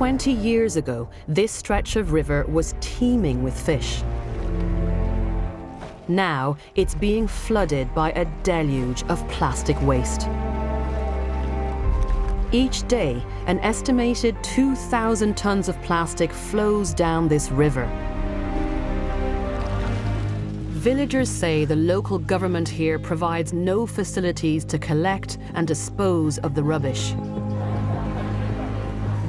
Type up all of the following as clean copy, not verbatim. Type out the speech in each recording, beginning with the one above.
20 years ago, this stretch of river was teeming with fish. Now, it's being flooded by a deluge of plastic waste. Each day, an estimated 2,000 tons of plastic flows down this river. Villagers say the local government here provides no facilities to collect and dispose of the rubbish.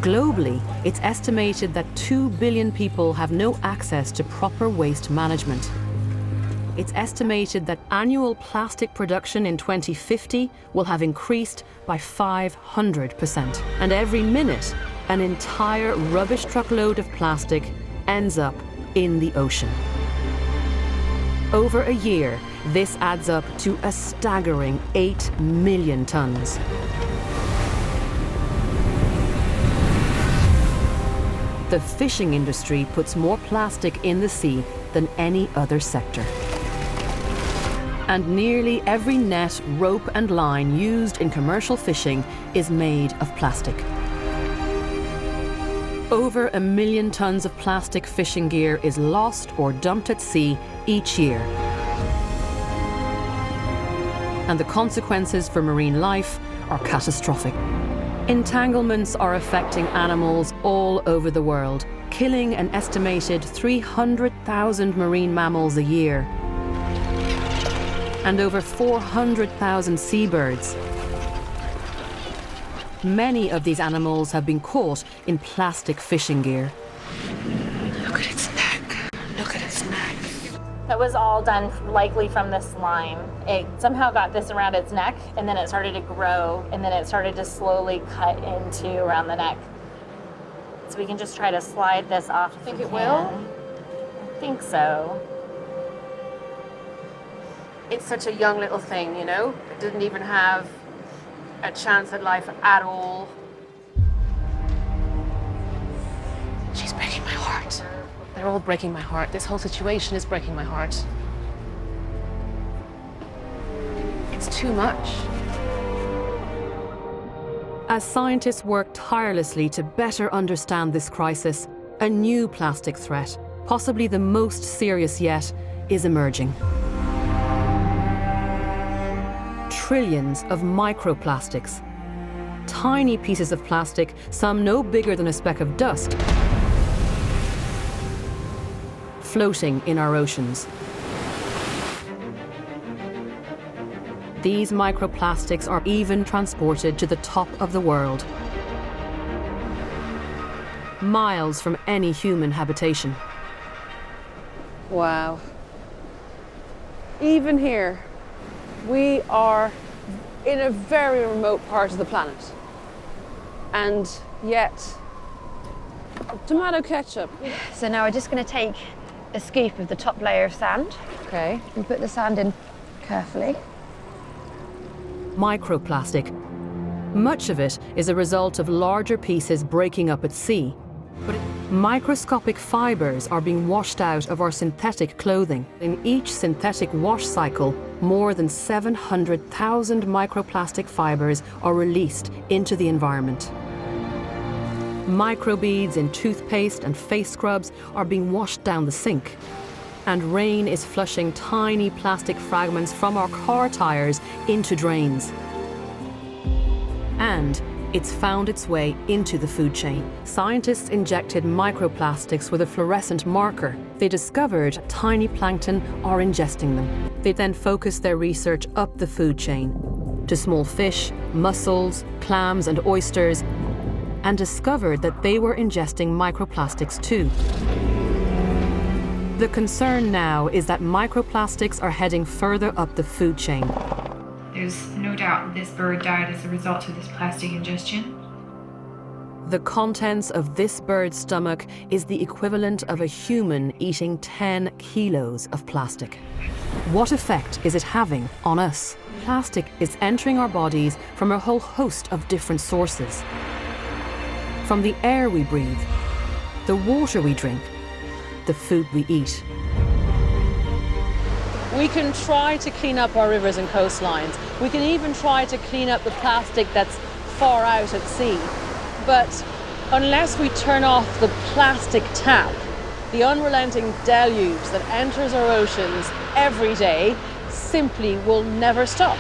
Globally, it's estimated that 2 billion people have no access to proper waste management. It's estimated that annual plastic production in 2050 will have increased by 500%. And every minute, an entire rubbish truckload of plastic ends up in the ocean. Over a year, this adds up to a staggering 8 million tons. The fishing industry puts more plastic in the sea than any other sector. And nearly every net, rope and line used in commercial fishing is made of plastic. Over 1 million tons of plastic fishing gear is lost or dumped at sea each year. And the consequences for marine life are catastrophic. Entanglements are affecting animals all over the world, killing an estimated 300,000 marine mammals a year, and over 400,000 seabirds. Many of these animals have been caught in plastic fishing gear. Look at its neck. Look at its neck. That was all done likely from this slime. It somehow got this around its neck, and then it started to grow, and then it started to slowly cut into around the neck. So we can just try to slide this off. Think it will? I think so. It's such a young little thing, you know? It didn't even have a chance at life at all. She's breaking my heart. They're all breaking my heart. This whole situation is breaking my heart. It's too much. As scientists work tirelessly to better understand this crisis, a new plastic threat, possibly the most serious yet, is emerging. Trillions of microplastics. Tiny pieces of plastic, some no bigger than a speck of dust, floating in our oceans. These microplastics are even transported to the top of the world, miles from any human habitation. Wow. Even here, we are in a very remote part of the planet. And yet, tomato ketchup. So now we're just going to take a scoop of the top layer of sand. Okay. And put the sand in carefully. Microplastic. Much of it is a result of larger pieces breaking up at sea. But microscopic fibers are being washed out of our synthetic clothing. In each synthetic wash cycle, more than 700,000 microplastic fibers are released into the environment. Microbeads in toothpaste and face scrubs are being washed down the sink. And rain is flushing tiny plastic fragments from our car tires into drains. And it's found its way into the food chain. Scientists injected microplastics with a fluorescent marker. They discovered tiny plankton are ingesting them. They then focused their research up the food chain to small fish, mussels, clams, and oysters, and discovered that they were ingesting microplastics too. The concern now is that microplastics are heading further up the food chain. There's no doubt that this bird died as a result of this plastic ingestion. The contents of this bird's stomach is the equivalent of a human eating 10 kilos of plastic. What effect is it having on us? Plastic is entering our bodies from a whole host of different sources. From the air we breathe, the water we drink, the food we eat. We can try to clean up our rivers and coastlines. We can even try to clean up the plastic that's far out at sea. But Unless we turn off the plastic tap, the unrelenting deluge that enters our oceans every day simply will never stop.